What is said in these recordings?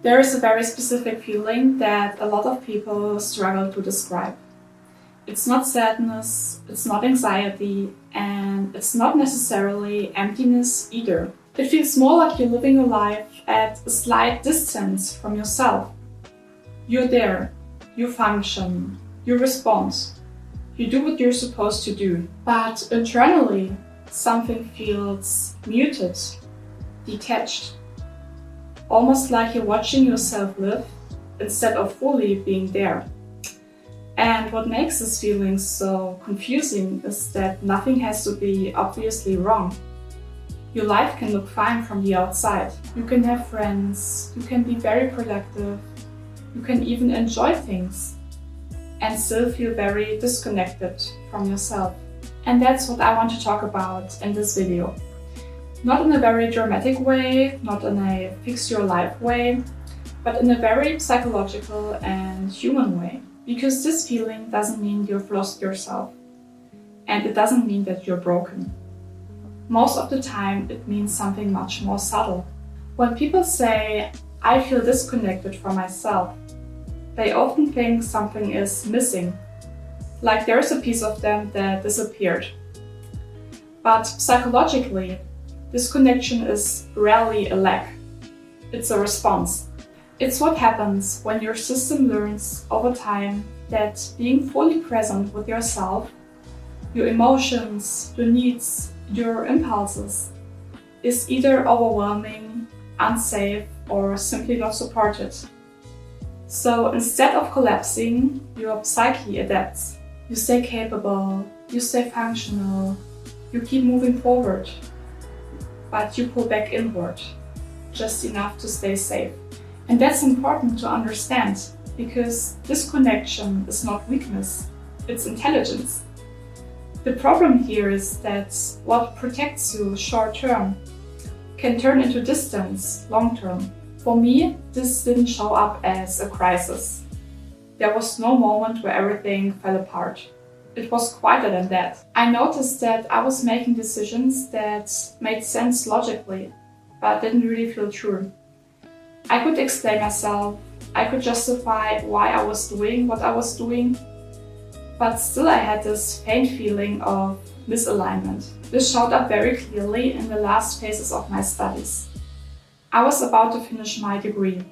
There is a very specific feeling that a lot of people struggle to describe. It's not sadness, it's not anxiety, and it's not necessarily emptiness either. It feels more like you're living your life at a slight distance from yourself. You're there, you function, you respond, you do what you're supposed to do. But internally, something feels muted, detached. Almost like you're watching yourself live instead of fully being there. And what makes this feeling so confusing is that nothing has to be obviously wrong. Your life can look fine from the outside. You can have friends, you can be very productive, you can even enjoy things and still feel very disconnected from yourself. And that's what I want to talk about in this video. Not in a very dramatic way, not in a fix your life way, but in a very psychological and human way. Because this feeling doesn't mean you've lost yourself. And it doesn't mean that you're broken. Most of the time, it means something much more subtle. When people say, I feel disconnected from myself, they often think something is missing. Like there's a piece of them that disappeared. But psychologically, disconnection is rarely a lack. It's a response. It's what happens when your system learns over time that being fully present with yourself, your emotions, your needs, your impulses, is either overwhelming, unsafe, or simply not supported. So instead of collapsing, your psyche adapts. You stay capable, you stay functional, you keep moving forward, but you pull back inward, just enough to stay safe. And that's important to understand, because disconnection is not weakness, it's intelligence. The problem here is that what protects you short term can turn into distance long term. For me, this didn't show up as a crisis. There was no moment where everything fell apart. It was quieter than that. I noticed that I was making decisions that made sense logically, but didn't really feel true. I could explain myself, I could justify why I was doing what I was doing, but still I had this faint feeling of misalignment. This showed up very clearly in the last phases of my studies. I was about to finish my degree,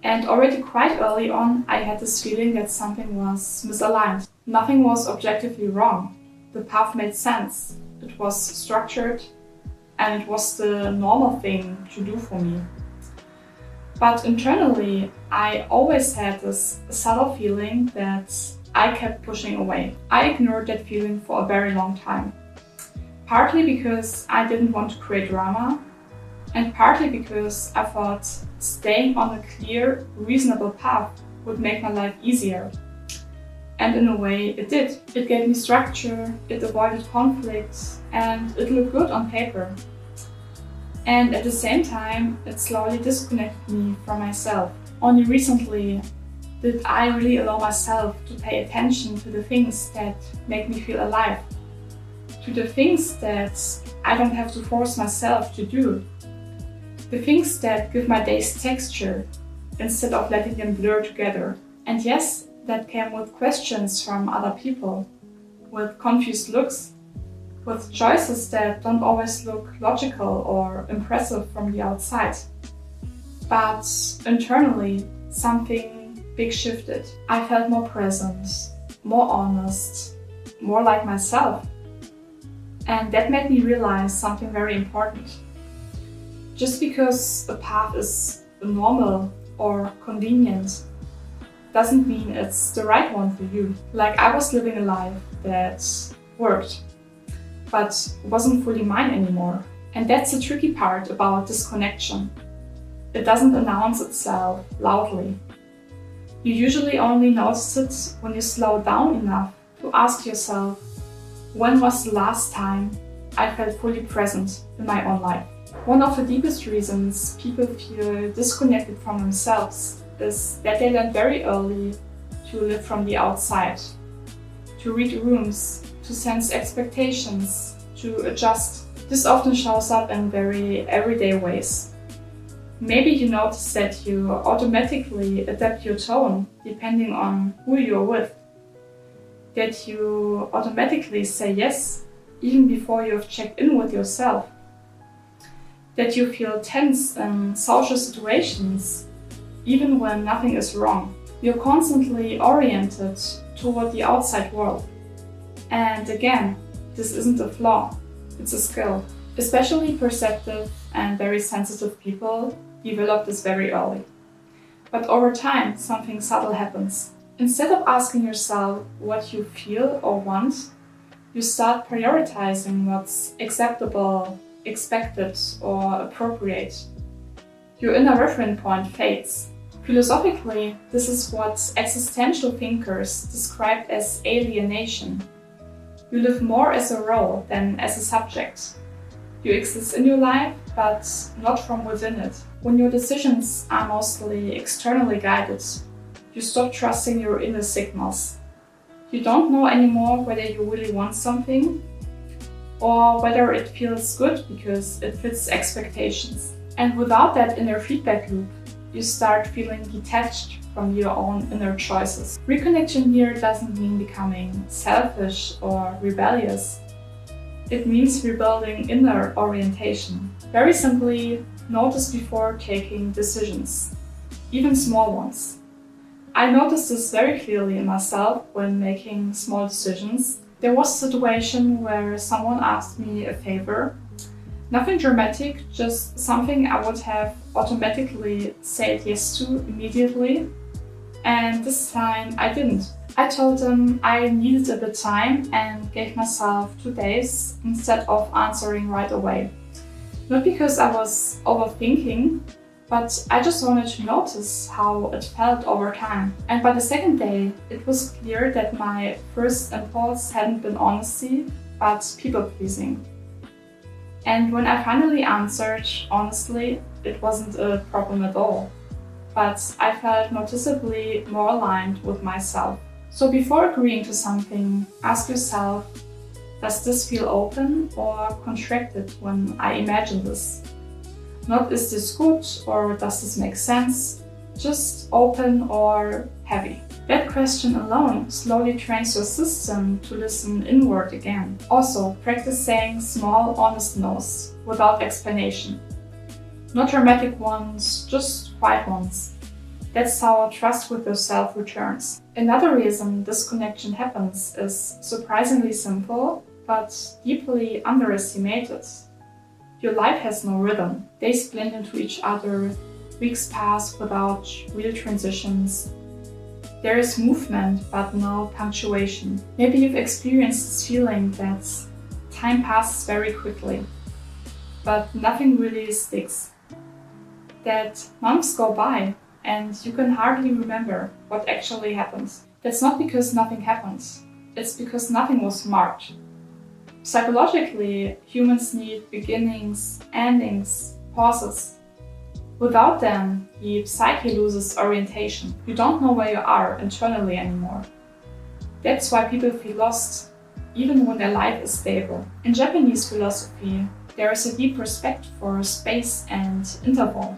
and already quite early on I had this feeling that something was misaligned. Nothing was objectively wrong. The path made sense, it was structured, and it was the normal thing to do for me. But internally, I always had this subtle feeling that I kept pushing away. I ignored that feeling for a very long time. Partly because I didn't want to create drama, and partly because I thought staying on a clear, reasonable path would make my life easier. And in a way, it did. It gave me structure, it avoided conflict, and it looked good on paper. And at the same time, it slowly disconnected me from myself. Only recently did I really allow myself to pay attention to the things that make me feel alive, to the things that I don't have to force myself to do, the things that give my days texture instead of letting them blur together. And yes, that came with questions from other people, with confused looks, with choices that don't always look logical or impressive from the outside. But internally, something big shifted. I felt more present, more honest, more like myself. And that made me realize something very important. Just because a path is normal or convenient doesn't mean it's the right one for you. Like I was living a life that worked, but wasn't fully mine anymore. And that's the tricky part about disconnection. It doesn't announce itself loudly. You usually only notice it when you slow down enough to ask yourself, when was the last time I felt fully present in my own life? One of the deepest reasons people feel disconnected from themselves is that they learned very early to live from the outside, to read rooms, to sense expectations, to adjust. This often shows up in very everyday ways. Maybe you notice that you automatically adapt your tone depending on who you're with. That you automatically say yes even before you've checked in with yourself. That you feel tense in social situations even when nothing is wrong. You're constantly oriented toward the outside world. And again, this isn't a flaw, it's a skill. Especially perceptive and very sensitive people develop this very early. But over time, something subtle happens. Instead of asking yourself what you feel or want, you start prioritizing what's acceptable, expected, or appropriate. Your inner reference point fades. Philosophically, this is what existential thinkers describe as alienation. You live more as a role than as a subject. You exist in your life, but not from within it. When your decisions are mostly externally guided, you stop trusting your inner signals. You don't know anymore whether you really want something or whether it feels good because it fits expectations. And without that inner feedback loop, you start feeling detached from your own inner choices. Reconnection here doesn't mean becoming selfish or rebellious. It means rebuilding inner orientation. Very simply, notice before taking decisions, even small ones. I noticed this very clearly in myself when making small decisions. There was a situation where someone asked me a favor. Nothing dramatic, just something I would have automatically said yes to immediately. And this time I didn't. I told them I needed a bit of time and gave myself 2 days instead of answering right away. Not because I was overthinking, but I just wanted to notice how it felt over time. And by the second day, it was clear that my first impulse hadn't been honesty, but people-pleasing. And when I finally answered honestly, it wasn't a problem at all. But I felt noticeably more aligned with myself. So before agreeing to something, ask yourself, does this feel open or contracted when I imagine this? Not is this good or does this make sense? Just open or heavy. That question alone slowly trains your system to listen inward again. Also, practice saying small, honest no's without explanation. Not dramatic ones, just quiet ones. That's how trust with yourself returns. Another reason disconnection happens is surprisingly simple, but deeply underestimated. Your life has no rhythm. Days blend into each other, weeks pass without real transitions. There is movement, but no punctuation. Maybe you've experienced this feeling that time passes very quickly, but nothing really sticks. That months go by, and you can hardly remember what actually happened. That's not because nothing happened, it's because nothing was marked. Psychologically, humans need beginnings, endings, pauses. Without them, the psyche loses orientation. You don't know where you are internally anymore. That's why people feel lost, even when their life is stable. In Japanese philosophy, there is a deep respect for space and interval,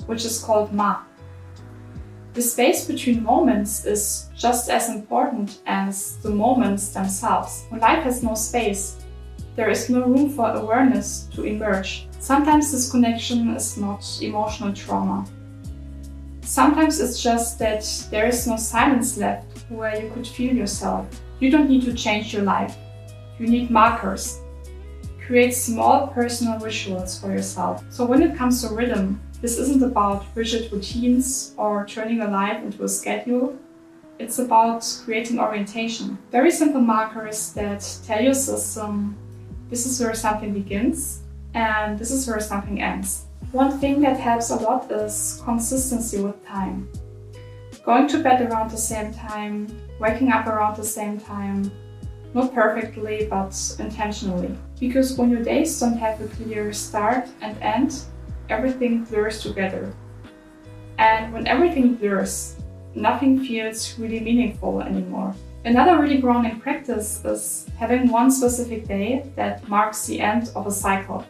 which is called ma. The space between moments is just as important as the moments themselves. When life has no space, there is no room for awareness to emerge. Sometimes this connection is not emotional trauma. Sometimes it's just that there is no silence left where you could feel yourself. You don't need to change your life. You need markers. Create small personal rituals for yourself. So when it comes to rhythm, this isn't about rigid routines or turning your life into a schedule. It's about creating orientation. Very simple markers that tell your system, this is where something begins and this is where something ends. One thing that helps a lot is consistency with time. Going to bed around the same time, waking up around the same time, not perfectly, but intentionally. Because when your days don't have a clear start and end, everything blurs together. And when everything blurs, nothing feels really meaningful anymore. Another really grounding practice is having one specific day that marks the end of a cycle.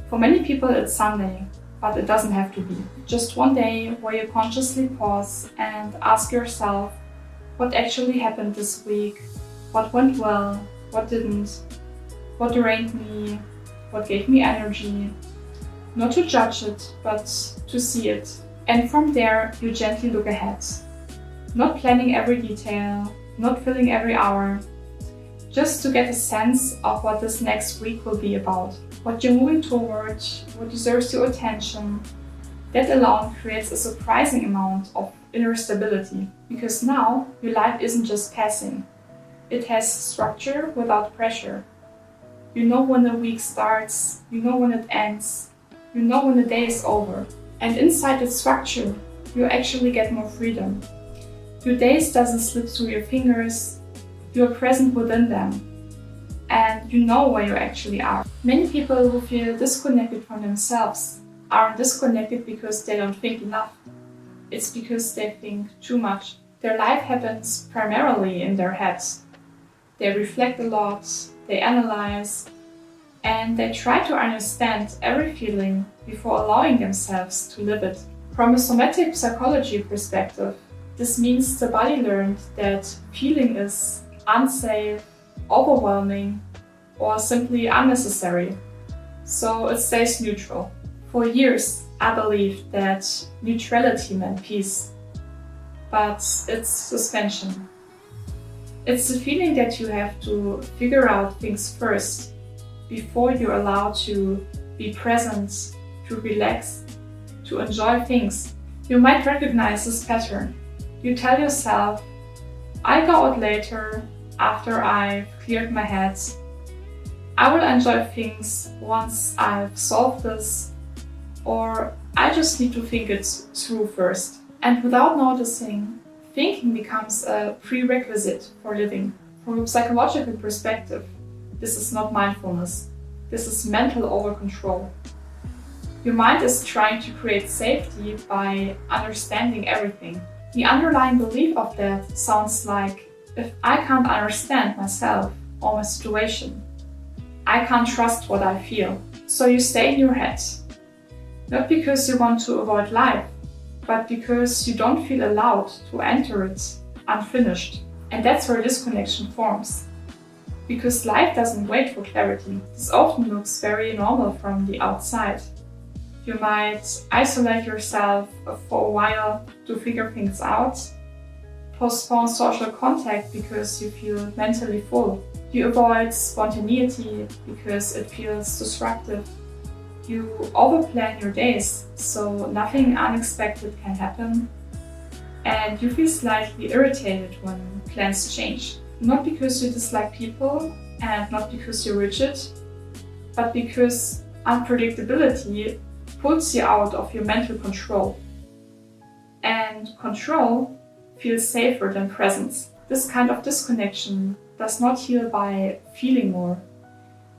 For many people, it's Sunday. but it doesn't have to be. Just one day where you consciously pause and ask yourself what actually happened this week, what went well, what didn't, what drained me, what gave me energy. Not to judge it, but to see it. And from there, you gently look ahead. Not planning every detail, not filling every hour, just to get a sense of what this next week will be about. What you're moving toward, what deserves your attention. That alone creates a surprising amount of inner stability, because now your life isn't just passing. It has structure without pressure. You know when the week starts, you know when it ends, you know when the day is over. And inside that structure, you actually get more freedom. Your days doesn't slip through your fingers, you are present within them. And you know where you actually are. Many people who feel disconnected from themselves aren't disconnected because they don't think enough. It's because they think too much. Their life happens primarily in their heads. They reflect a lot, they analyze, and they try to understand every feeling before allowing themselves to live it. From a somatic psychology perspective, this means the body learned that feeling is unsafe, overwhelming, or simply unnecessary, so it stays neutral. For years, I believed that neutrality meant peace, but it's suspension. It's the feeling that you have to figure out things first before you're allowed to be present, to relax, to enjoy things. You might recognize this pattern. You tell yourself, I'll go out later after I've cleared my head. I will enjoy things once I've solved this, or I just need to think it through first. And without noticing, thinking becomes a prerequisite for living. From a psychological perspective, this is not mindfulness. This is mental over-control. Your mind is trying to create safety by understanding everything. The underlying belief of that sounds like, if I can't understand myself or my situation, I can't trust what I feel. So you stay in your head. Not because you want to avoid life, but because you don't feel allowed to enter it unfinished. And that's where disconnection forms. Because life doesn't wait for clarity. This often looks very normal from the outside. You might isolate yourself for a while to figure things out, postpone social contact because you feel mentally full. You avoid spontaneity because it feels disruptive. You overplan your days so nothing unexpected can happen, and you feel slightly irritated when plans change. Not because you dislike people and not because you're rigid, but because unpredictability pulls you out of your mental control. And control feels safer than presence. This kind of disconnection does not heal by feeling more.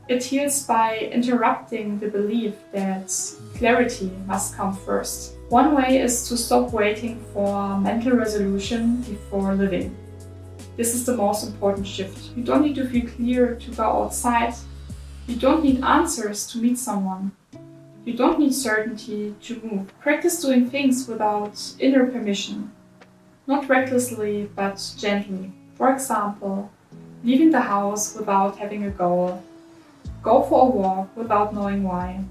It heals by interrupting the belief that clarity must come first. One way is to stop waiting for mental resolution before living. This is the most important shift. You don't need to feel clear to go outside. You don't need answers to meet someone. You don't need certainty to move. Practice doing things without inner permission. Not recklessly, but gently. For example, leaving the house without having a goal. Go for a walk without knowing why.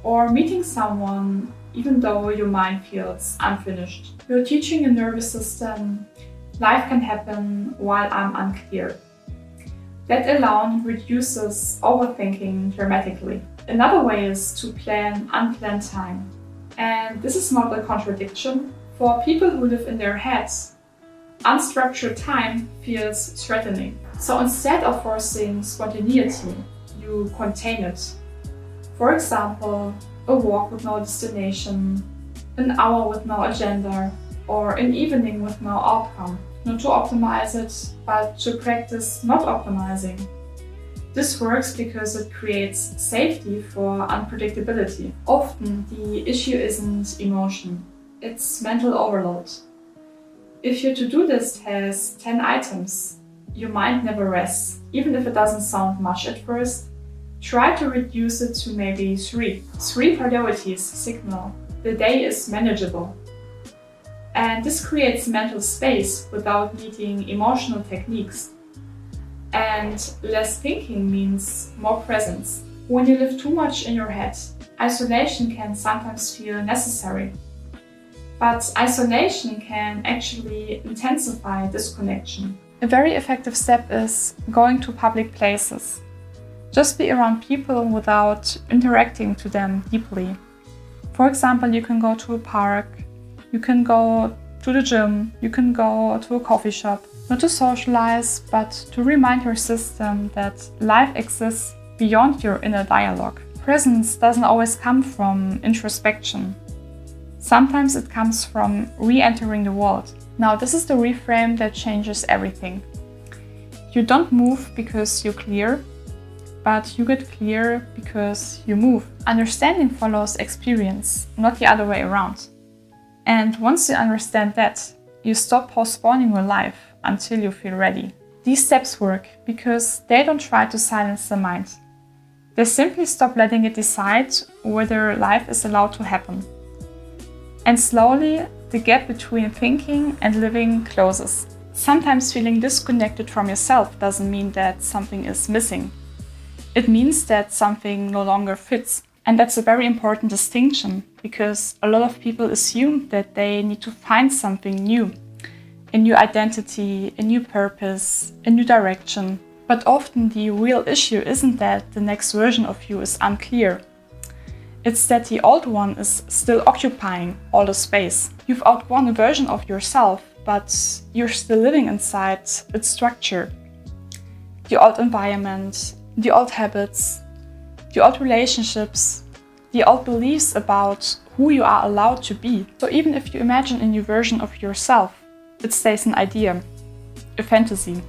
Or meeting someone even though your mind feels unfinished. You're teaching your nervous system, life can happen while I'm unclear. That alone reduces overthinking dramatically. Another way is to plan unplanned time. And this is not a contradiction. For people who live in their heads, unstructured time feels threatening. So instead of forcing spontaneity, you contain it. For example, a walk with no destination, an hour with no agenda, or an evening with no outcome. Not to optimize it, but to practice not optimizing. This works because it creates safety for unpredictability. Often the issue isn't emotion, it's mental overload. If your to-do list has 10 items, your mind never rests. Even if it doesn't sound much at first, Try to reduce it to maybe three. Three priorities signal the day is manageable. And this creates mental space without needing emotional techniques. And less thinking means more presence. When you live too much in your head, isolation can sometimes feel necessary. But isolation can actually intensify disconnection. A very effective step is going to public places. Just be around people without interacting to them deeply. For example, you can go to a park, you can go to the gym, you can go to a coffee shop, not to socialize, but to remind your system that life exists beyond your inner dialogue. Presence doesn't always come from introspection. Sometimes it comes from re-entering the world. Now, this is the reframe that changes everything. You don't move because you're clear, but you get clear because you move. Understanding follows experience, not the other way around. And once you understand that, you stop postponing your life until you feel ready. These steps work because they don't try to silence the mind. They simply stop letting it decide whether life is allowed to happen. And slowly, the gap between thinking and living closes. Sometimes feeling disconnected from yourself doesn't mean that something is missing. It means that something no longer fits. And that's a very important distinction because a lot of people assume that they need to find something new, a new identity, a new purpose, a new direction. But often the real issue isn't that the next version of you is unclear. It's that the old one is still occupying all the space. You've outgrown a version of yourself, but you're still living inside its structure. The old environment, the old habits, the old relationships, the old beliefs about who you are allowed to be. So even if you imagine a new version of yourself, it stays an idea, a fantasy,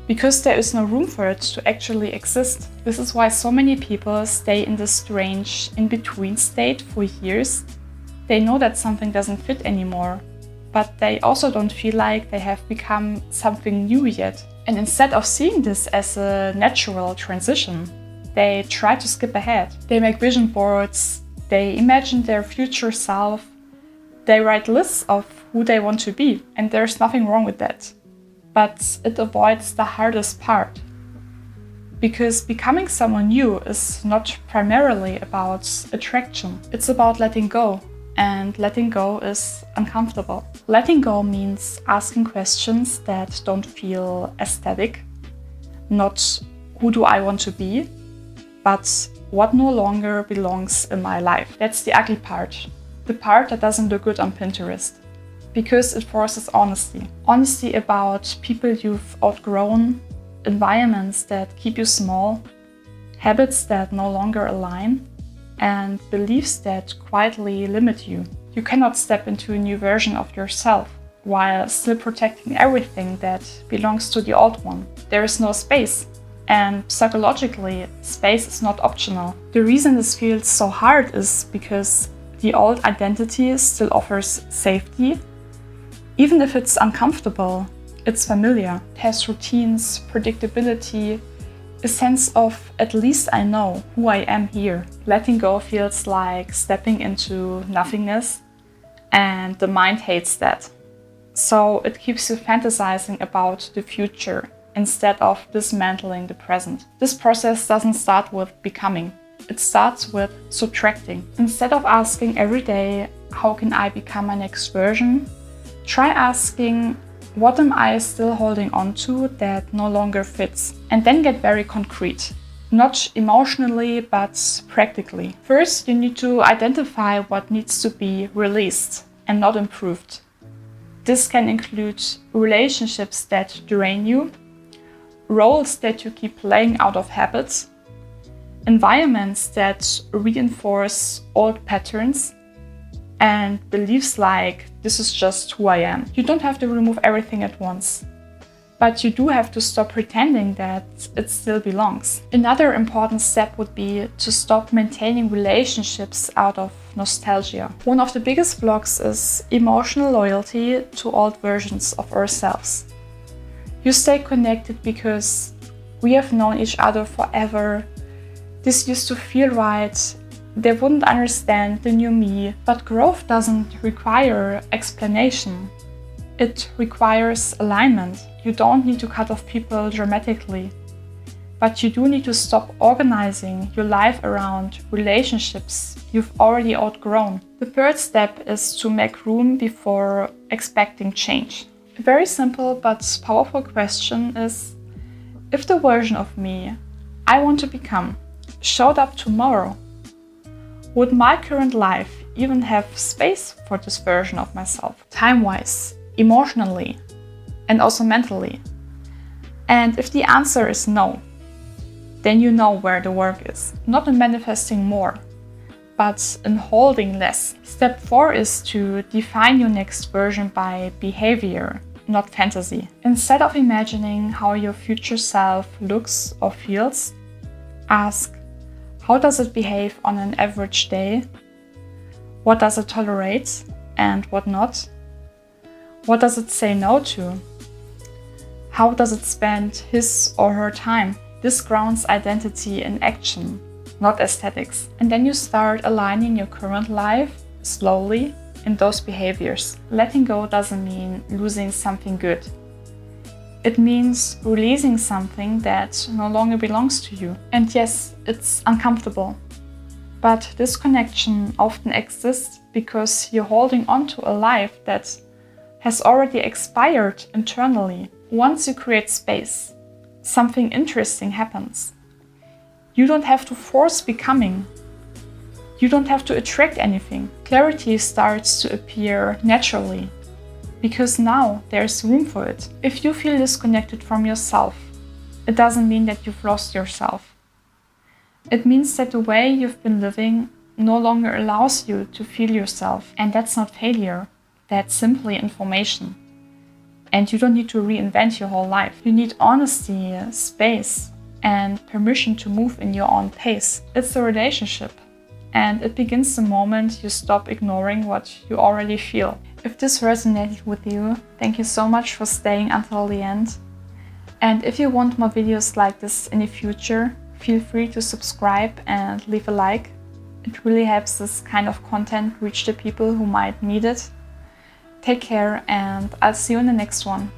because there is no room for it to actually exist. This is why so many people stay in this strange in-between state for years. They know that something doesn't fit anymore, but they also don't feel like they have become something new yet. And instead of seeing this as a natural transition, they try to skip ahead. They make vision boards, they imagine their future self, they write lists of who they want to be, and there's nothing wrong with that. But it avoids the hardest part. Because becoming someone new is not primarily about attraction, it's about letting go. And letting go is uncomfortable. Letting go means asking questions that don't feel aesthetic. Not who do I want to be, but what no longer belongs in my life. That's the ugly part. The part that doesn't look good on Pinterest. Because it forces honesty. Honesty about people you've outgrown, environments that keep you small, habits that no longer align, and beliefs that quietly limit you. You cannot step into a new version of yourself while still protecting everything that belongs to the old one. There is no space. And psychologically, space is not optional. The reason this feels so hard is because the old identity still offers safety. Even if it's uncomfortable, it's familiar. It has routines, predictability, a sense of at least I know who I am here. Letting go feels like stepping into nothingness, and the mind hates that. So it keeps you fantasizing about the future instead of dismantling the present. This process doesn't start with becoming. It starts with subtracting. Instead of asking every day, how can I become my next version? Try asking, what am I still holding on to that no longer fits? And then get very concrete. Not emotionally, but practically. First, you need to identify what needs to be released and not improved. This can include relationships that drain you, roles that you keep playing out of habit, environments that reinforce old patterns, and beliefs like, this is just who I am. You don't have to remove everything at once, but you do have to stop pretending that it still belongs. Another important step would be to stop maintaining relationships out of nostalgia. One of the biggest blocks is emotional loyalty to old versions of ourselves. You stay connected because we have known each other forever. This used to feel right. They wouldn't understand the new me. But growth doesn't require explanation. It requires alignment. You don't need to cut off people dramatically. But you do need to stop organizing your life around relationships you've already outgrown. The third step is to make room before expecting change. A very simple but powerful question is, if the version of me I want to become showed up tomorrow, would my current life even have space for this version of myself? Time-wise, emotionally, and also mentally. And if the answer is no, then you know where the work is. Not in manifesting more, but in holding less. Step 4 is to define your next version by behavior, not fantasy. Instead of imagining how your future self looks or feels, ask, how does it behave on an average day? What does it tolerate and what not? What does it say no to? How does it spend his or her time? This grounds identity in action, not aesthetics. And then you start aligning your current life slowly in those behaviors. Letting go doesn't mean losing something good. It means releasing something that no longer belongs to you. And yes, it's uncomfortable. But disconnection often exists because you're holding on to a life that has already expired internally. Once you create space, something interesting happens. You don't have to force becoming. You don't have to attract anything. Clarity starts to appear naturally because now there's room for it. If you feel disconnected from yourself, it doesn't mean that you've lost yourself. It means that the way you've been living no longer allows you to feel yourself. And that's not failure. That's simply information. And you don't need to reinvent your whole life. You need honesty, space, and permission to move in your own pace. It's a relationship. And it begins the moment you stop ignoring what you already feel. If this resonated with you, thank you so much for staying until the end. And if you want more videos like this in the future, feel free to subscribe and leave a like. It really helps this kind of content reach the people who might need it. Take care, and I'll see you in the next one.